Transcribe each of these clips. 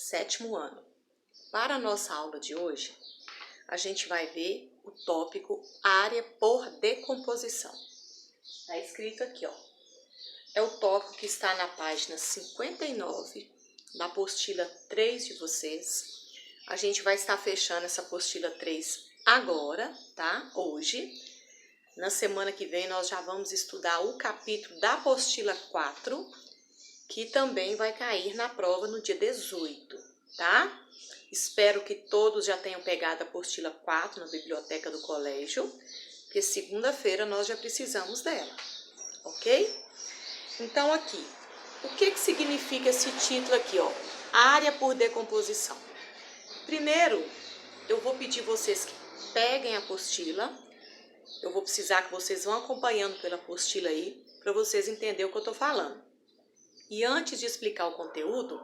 sétimo ano. Para a nossa aula de hoje, a gente vai ver o tópico área por decomposição. Está escrito aqui, ó. É o tópico que está na página 59 da apostila 3 de vocês. A gente vai estar fechando essa apostila 3 agora, tá? Hoje. Na semana que vem nós já vamos estudar o capítulo da apostila 4, que também vai cair na prova no dia 18, tá? Espero que todos já tenham pegado a apostila 4 na biblioteca do colégio, porque segunda-feira nós já precisamos dela, ok? Então aqui, o que significa esse título aqui, ó? Área por decomposição. Primeiro, eu vou pedir vocês que peguem a apostila. Eu vou precisar que vocês vão acompanhando pela apostila aí, para vocês entenderem o que eu estou falando. E antes de explicar o conteúdo,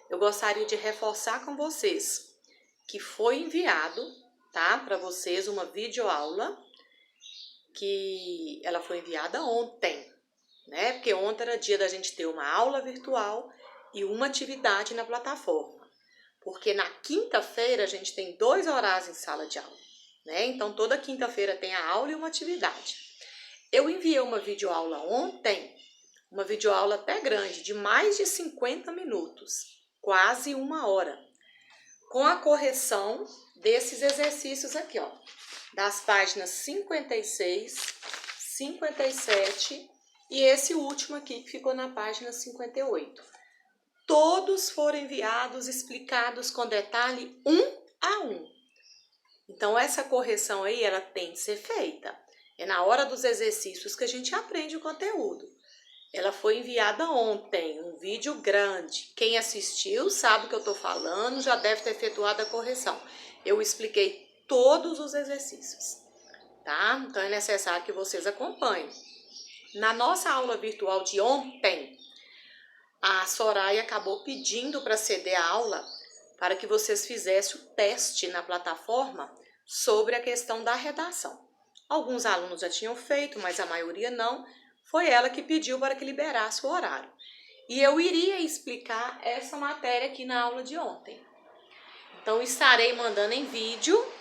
eu gostaria de reforçar com vocês que foi enviado, tá, para vocês uma videoaula, que ela foi enviada ontem, né? Porque ontem era dia da gente ter uma aula virtual e uma atividade na plataforma. Porque na quinta-feira a gente tem 2 horários em sala de aula, né? Então toda quinta-feira tem a aula e uma atividade. Eu enviei uma videoaula ontem, uma videoaula até grande, de mais de 50 minutos, quase 1 hora, com a correção desses exercícios aqui, ó, das páginas 56, 57 e esse último aqui que ficou na página 58. Todos foram enviados, explicados com detalhe 1 a 1. Então essa correção aí, ela tem que ser feita. É na hora dos exercícios que a gente aprende o conteúdo. Ela foi enviada ontem, um vídeo grande. Quem assistiu sabe o que eu estou falando, já deve ter efetuado a correção. Eu expliquei todos os exercícios, tá? Então é necessário que vocês acompanhem. Na nossa aula virtual de ontem, a Soraya acabou pedindo para ceder a aula para que vocês fizessem o teste na plataforma sobre a questão da redação. Alguns alunos já tinham feito, mas a maioria não. Foi ela que pediu para que liberasse o horário. E eu iria explicar essa matéria aqui na aula de ontem. Então, estarei mandando em vídeo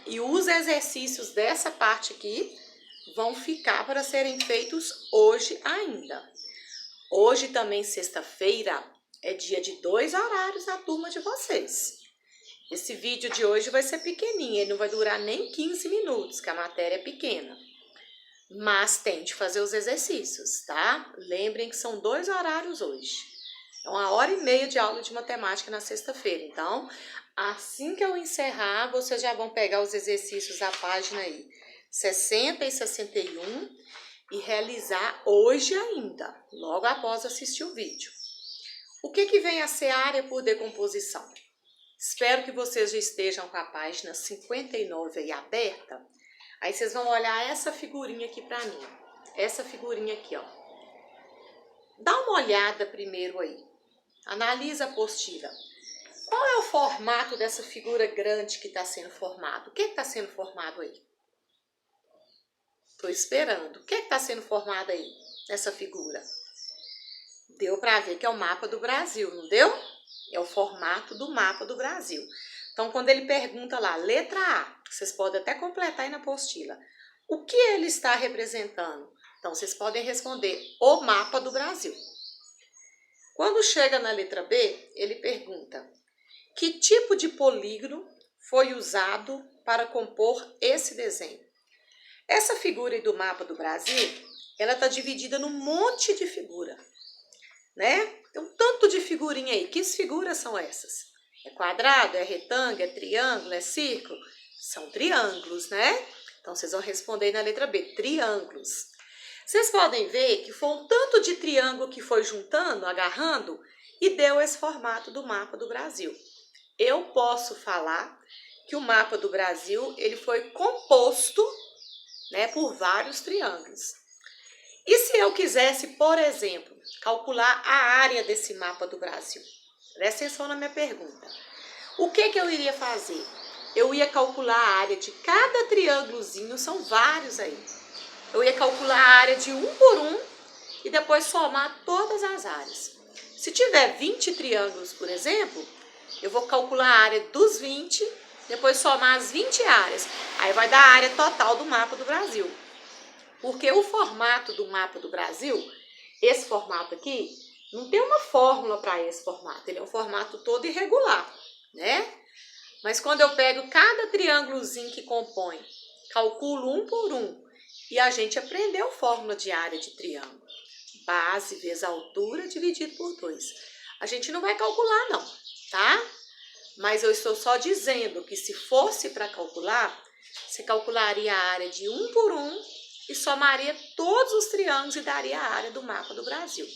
e os exercícios dessa parte aqui vão ficar para serem feitos hoje ainda. Hoje também, sexta-feira, é dia de 2 horários na turma de vocês. Esse vídeo de hoje vai ser pequenininho, ele não vai durar nem 15 minutos, que a matéria é pequena. Mas tente fazer os exercícios, tá? Lembrem que são 2 horários hoje. É 1h30 de aula de matemática na sexta-feira. Então, assim que eu encerrar, vocês já vão pegar os exercícios da página aí 60 e 61 e realizar hoje ainda, logo após assistir o vídeo. O que vem a ser área por decomposição? Espero que vocês já estejam com a página 59 aí aberta. Aí vocês vão olhar essa figurinha aqui para mim. Essa figurinha aqui, ó. Dá uma olhada primeiro aí. Analisa a apostila. Qual é o formato dessa figura grande que está sendo formado? O que está sendo formado aí? Estou esperando. O que está sendo formado aí nessa figura? Deu para ver que é o mapa do Brasil, não deu? É o formato do mapa do Brasil. Então, quando ele pergunta lá, letra A, vocês podem até completar aí na apostila. O que ele está representando? Então, vocês podem responder o mapa do Brasil. Quando chega na letra B, ele pergunta, que tipo de polígono foi usado para compor esse desenho? Essa figura aí do mapa do Brasil, ela está dividida num monte de figura, né? Tem um tanto de figurinha aí. Que figuras são essas? É quadrado, é retângulo, é triângulo, é círculo? São triângulos, né? Então, vocês vão responder na letra B, triângulos. Vocês podem ver que foi um tanto de triângulo que foi juntando, agarrando, e deu esse formato do mapa do Brasil. Eu posso falar que o mapa do Brasil, ele foi composto, né, por vários triângulos. E se eu quisesse, por exemplo, calcular a área desse mapa do Brasil? Presta atenção na minha pergunta. O que eu iria fazer? Eu ia calcular a área de cada triângulozinho, são vários aí. Eu ia calcular a área de um por um e depois somar todas as áreas. Se tiver 20 triângulos, por exemplo, eu vou calcular a área dos 20, depois somar as 20 áreas. Aí vai dar a área total do mapa do Brasil. Porque o formato do mapa do Brasil, esse formato aqui, não tem uma fórmula para esse formato. Ele é um formato todo irregular, né? Mas quando eu pego cada triângulozinho que compõe, calculo um por um, e a gente aprendeu fórmula de área de triângulo. Base vezes altura dividido por 2. A gente não vai calcular não, tá? Mas eu estou só dizendo que se fosse para calcular, você calcularia a área de um por um e somaria todos os triângulos e daria a área do mapa do Brasil.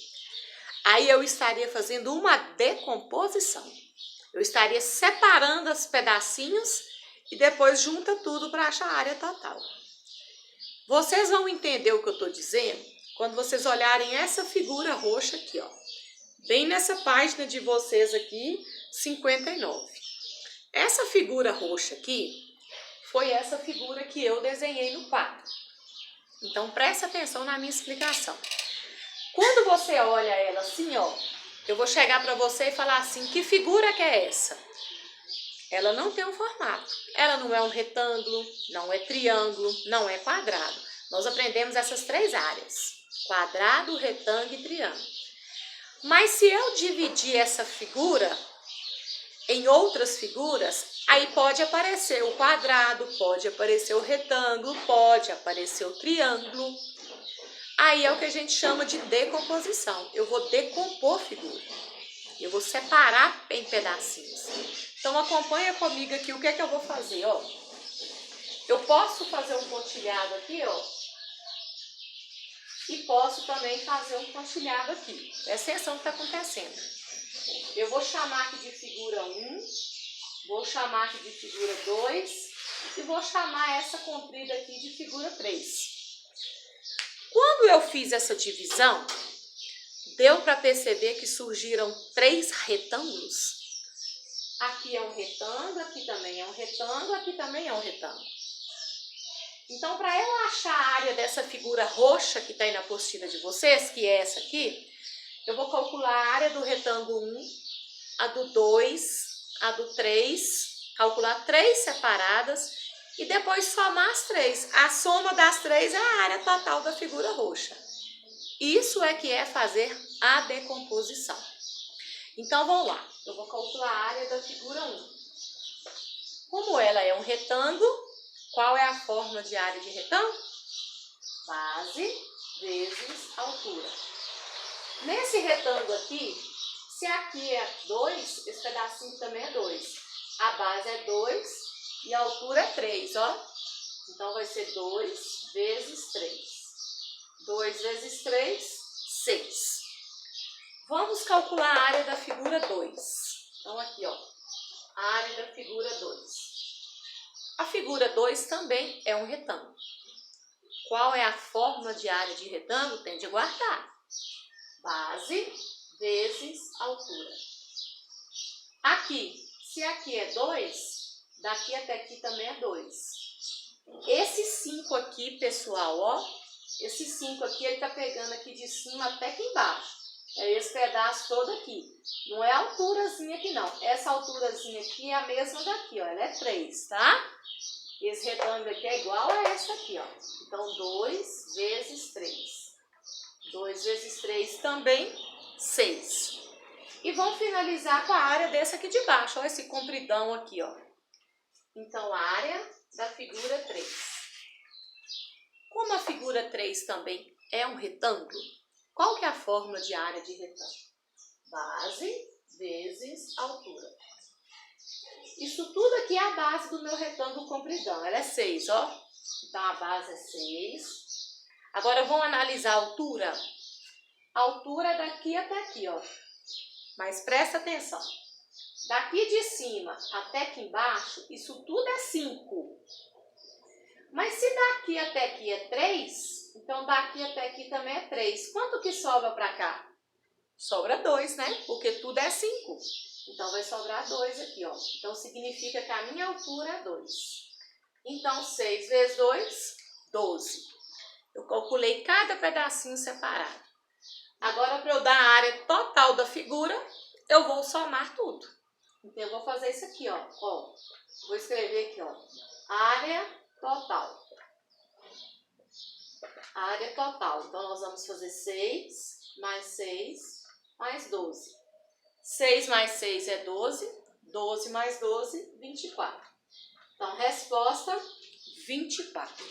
Aí eu estaria fazendo uma decomposição. Eu estaria separando os pedacinhos e depois junta tudo para achar a área total. Vocês vão entender o que eu estou dizendo quando vocês olharem essa figura roxa aqui, ó. Bem nessa página de vocês aqui, 59. Essa figura roxa aqui foi essa figura que eu desenhei no quadro. Então presta atenção na minha explicação. Quando você olha ela assim, ó, eu vou chegar para você e falar assim, que figura que é essa? Ela não tem um formato. Ela não é um retângulo, não é triângulo, não é quadrado. Nós aprendemos essas três áreas: quadrado, retângulo e triângulo. Mas se eu dividir essa figura em outras figuras, aí pode aparecer o quadrado, pode aparecer o retângulo, pode aparecer o triângulo. Aí é o que a gente chama de decomposição. Eu vou decompor figura. Eu vou separar em pedacinhos. Então acompanha comigo aqui o que é que eu vou fazer, ó. Eu posso fazer um pontilhado aqui, ó. E posso também fazer um pontilhado aqui. Presta atenção no que está acontecendo. Eu vou chamar aqui de figura 1, vou chamar aqui de figura 2 e vou chamar essa comprida aqui de figura 3. Quando eu fiz essa divisão, deu para perceber que surgiram 3 retângulos? Aqui é um retângulo, aqui também é um retângulo, aqui também é um retângulo. Então, para eu achar a área dessa figura roxa que está aí na apostila de vocês, que é essa aqui, eu vou calcular a área do retângulo 1, a do 2, a do 3, calcular 3 separadas e depois somar as 3. A soma das 3 é a área total da figura roxa. Isso é que é fazer a decomposição. Então, vamos lá. Eu vou calcular a área da figura 1. Como ela é um retângulo, qual é a fórmula de área de retângulo? Base vezes altura. Nesse retângulo aqui, se aqui é 2, esse pedacinho também é 2. A base é 2 e a altura é 3, ó. Então, vai ser 2 vezes 3. 2 vezes 3, 6. Vamos calcular a área da figura 2. Então, aqui, ó, a área da figura 2. A figura 2 também é um retângulo. Qual é a fórmula de área de retângulo? Tem de guardar. Base vezes altura. Aqui, se aqui é 2, daqui até aqui também é 2. Esse 5 aqui, pessoal, ó, esse 5 aqui, ele tá pegando aqui de cima até aqui embaixo. É esse pedaço todo aqui. Não é a alturazinha aqui, não. Essa alturazinha aqui é a mesma daqui, ó. Ela é 3, tá? Esse retângulo aqui é igual a esse aqui, ó. Então, 2 vezes 3. 2 vezes 3 também, 6. E vamos finalizar com a área desse aqui de baixo, ó. Esse compridão aqui, ó. Então, a área da figura 3. Como a figura 3 também é um retângulo, qual que é a fórmula de área de retângulo? Base vezes altura. Isso tudo aqui é a base do meu retângulo compridão. Ela é 6, ó. Então, a base é 6. Agora, vamos analisar a altura. A altura é daqui até aqui, ó. Mas presta atenção. Daqui de cima até aqui embaixo, isso tudo é 5. Mas se daqui até aqui é 3, então daqui até aqui também é 3. Quanto que sobra para cá? Sobra 2, né? Porque tudo é 5. Então, vai sobrar 2 aqui, ó. Então, significa que a minha altura é 2. Então, 6 vezes 2, 12. Eu calculei cada pedacinho separado. Agora, para eu dar a área total da figura, eu vou somar tudo. Então, eu vou fazer isso aqui, ó. Vou escrever aqui, ó. Área total. Área total. Então, nós vamos fazer 6 mais 12. 6 mais 6 é 12. 12 mais 12, 24. Então, resposta 24.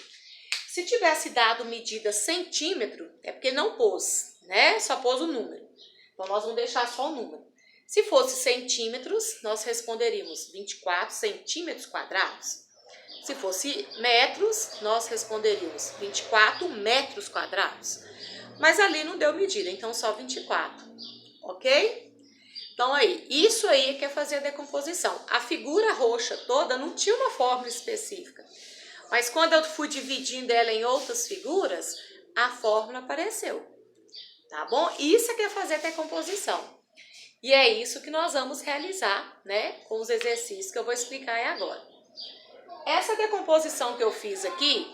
Se tivesse dado medida centímetro, é porque não pôs, né? Só pôs o número. Então, nós vamos deixar só o número. Se fosse centímetros, nós responderíamos 24 centímetros quadrados. Se fosse metros, nós responderíamos 24 metros quadrados. Mas ali não deu medida, então só 24, ok? Então aí, isso aí que é fazer a decomposição. A figura roxa toda não tinha uma fórmula específica. Mas quando eu fui dividindo ela em outras figuras, a fórmula apareceu. Tá bom? Isso é que é fazer a decomposição. E é isso que nós vamos realizar, né, com os exercícios que eu vou explicar aí agora. Essa decomposição que eu fiz aqui,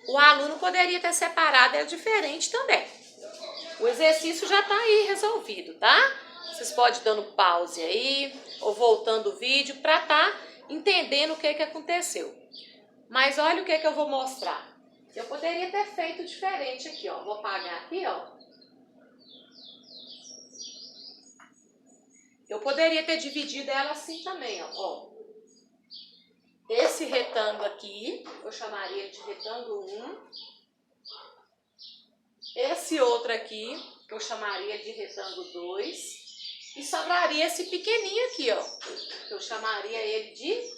o aluno poderia ter separado ela diferente também. O exercício já está aí resolvido, tá? Vocês podem ir dando pause aí, ou voltando o vídeo, para estar entendendo o que aconteceu. Mas olha o que eu vou mostrar. Eu poderia ter feito diferente aqui, ó. Vou apagar aqui, ó. Eu poderia ter dividido ela assim também, ó. Esse retângulo aqui, eu chamaria de retângulo 1. Esse outro aqui, eu chamaria de retângulo 2. E sobraria esse pequenininho aqui, ó. Eu chamaria ele de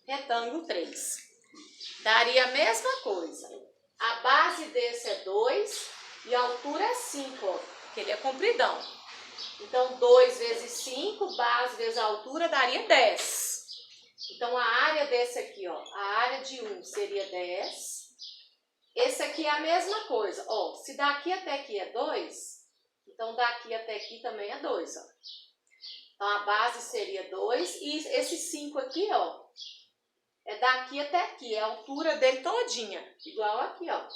retângulo 3. Daria a mesma coisa. A base desse é 2 e a altura é 5, ó. Porque ele é compridão. Então, 2 vezes 5, base vezes a altura, daria 10. Então, a área desse aqui, ó, a área de 1 seria 10. Esse aqui é a mesma coisa. Ó, se daqui até aqui é 2, então daqui até aqui também é 2, ó. Então, a base seria 2. E esse 5 aqui, ó, é daqui até aqui. É a altura dele todinha. Igual aqui, ó.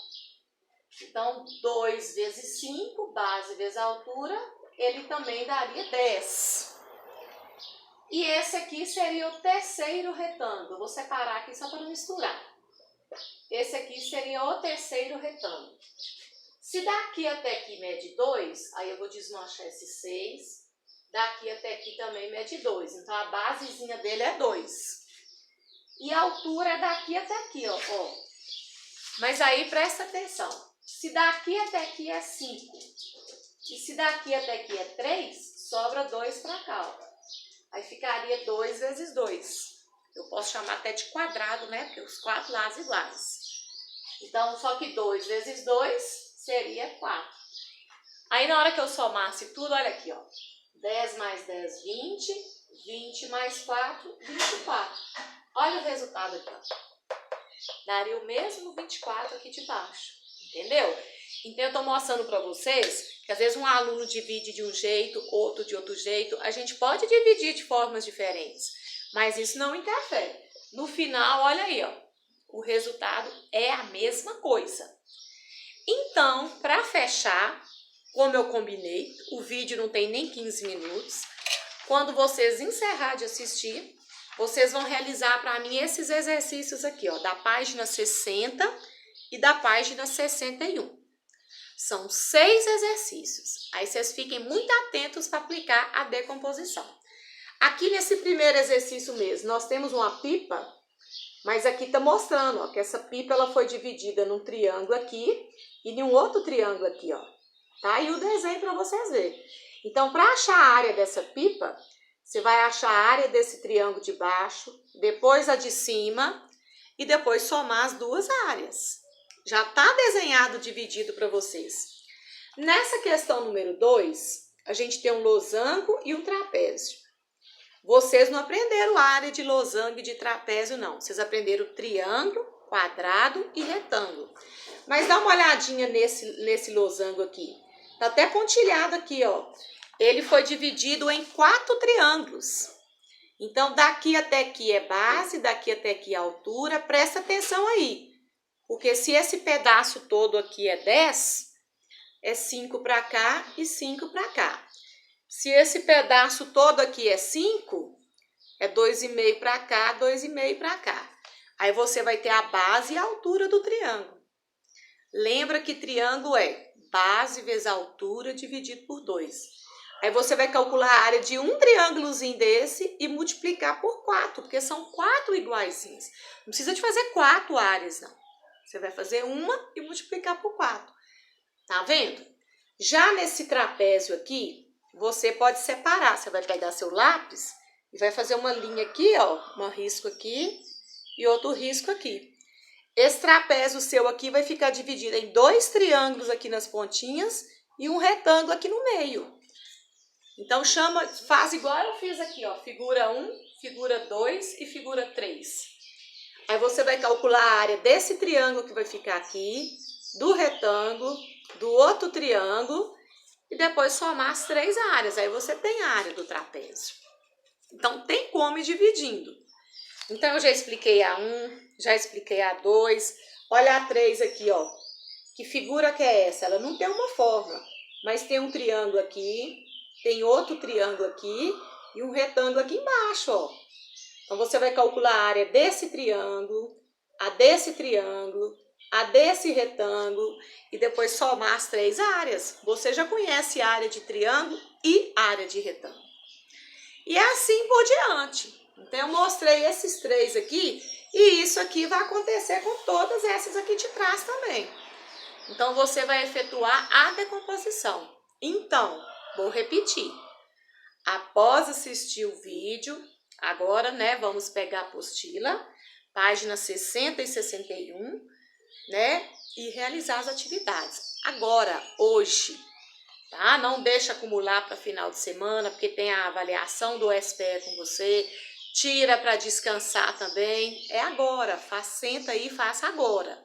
Então, 2 vezes 5, base vezes a altura, ele também daria 10. E esse aqui seria o terceiro retângulo. Vou separar aqui só para não misturar. Esse aqui seria o terceiro retângulo. Se daqui até aqui mede 2, aí eu vou desmanchar esse 6. Daqui até aqui também mede 2. Então, a basezinha dele é 2. E a altura é daqui até aqui, ó. Mas aí, presta atenção. Se daqui até aqui é 5 e se daqui até aqui é 3, sobra 2 para cá, ó. Aí ficaria 2 vezes 2. Eu posso chamar até de quadrado, né? Porque os 4 lados iguais. Então, só que 2 vezes 2 seria 4. Aí, na hora que eu somasse tudo, olha aqui, ó. 10 mais 10, 20. 20 mais 4, 24. Olha o resultado aqui, ó. Daria o mesmo 24 aqui de baixo. Entendeu? Então, eu estou mostrando para vocês que às vezes um aluno divide de um jeito, outro de outro jeito. A gente pode dividir de formas diferentes, mas isso não interfere. No final, olha aí, ó, o resultado é a mesma coisa. Então, para fechar, como eu combinei, o vídeo não tem nem 15 minutos. Quando vocês encerrarem de assistir, vocês vão realizar para mim esses exercícios aqui, ó, da página 60 e da página 61. São 6 exercícios. Aí vocês fiquem muito atentos para aplicar a decomposição. Aqui nesse primeiro exercício mesmo, nós temos uma pipa, mas aqui está mostrando, ó, que essa pipa ela foi dividida num triângulo aqui e em um outro triângulo aqui, ó. Tá aí o desenho para vocês verem. Então, para achar a área dessa pipa, você vai achar a área desse triângulo de baixo, depois a de cima e depois somar as duas áreas. Já está desenhado, dividido para vocês. Nessa questão número 2, a gente tem um losango e um trapézio. Vocês não aprenderam a área de losango e de trapézio, não. Vocês aprenderam triângulo, quadrado e retângulo. Mas dá uma olhadinha nesse losango aqui. Tá até pontilhado aqui, ó. Ele foi dividido em 4 triângulos. Então, daqui até aqui é base, daqui até aqui é altura. Presta atenção aí. Porque se esse pedaço todo aqui é 10, é 5 para cá e 5 para cá. Se esse pedaço todo aqui é 5, É 2,5 para cá, 2,5 para cá. Aí você vai ter a base e a altura do triângulo. Lembra que triângulo é base vezes a altura dividido por 2. Aí você vai calcular a área de um triângulozinho desse e multiplicar por 4, porque são 4 iguaizinhos. Não precisa de fazer 4 áreas, não. Você vai fazer uma e multiplicar por 4. Tá vendo? Já nesse trapézio aqui, você pode separar. Você vai pegar seu lápis e vai fazer uma linha aqui, ó, um risco aqui e outro risco aqui. Esse trapézio seu aqui vai ficar dividido em 2 triângulos aqui nas pontinhas e um retângulo aqui no meio. Então faz igual eu fiz aqui, ó, figura 1, figura 2 e figura 3. Aí você vai calcular a área desse triângulo que vai ficar aqui, do retângulo, do outro triângulo e depois somar as 3 áreas. Aí você tem a área do trapézio. Então tem como ir dividindo. Então eu já expliquei a 1, já expliquei a 2. Olha a 3 aqui, ó. Que figura que é essa? Ela não tem uma forma, mas tem um triângulo aqui, tem outro triângulo aqui e um retângulo aqui embaixo, ó. Então você vai calcular a área desse triângulo, a desse triângulo, a desse retângulo e depois somar as 3 áreas. Você já conhece a área de triângulo e a área de retângulo. E é assim por diante. Então eu mostrei esses 3 aqui e isso aqui vai acontecer com todas essas aqui de trás também. Então você vai efetuar a decomposição. Então, vou repetir. Após assistir o vídeo, agora, né, vamos pegar a apostila, páginas 60 e 61, né, e realizar as atividades. Agora, hoje, tá? Não deixa acumular para final de semana, porque tem a avaliação do SPE com você. Tira para descansar também. É agora, senta aí e faça agora,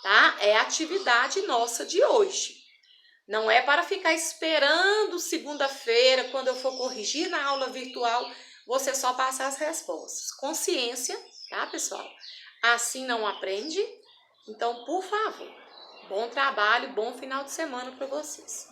tá? É a atividade nossa de hoje. Não é para ficar esperando segunda-feira, quando eu for corrigir na aula virtual, você só passar as respostas. Consciência, tá, pessoal? Assim não aprende. Então, por favor, bom trabalho, bom final de semana para vocês.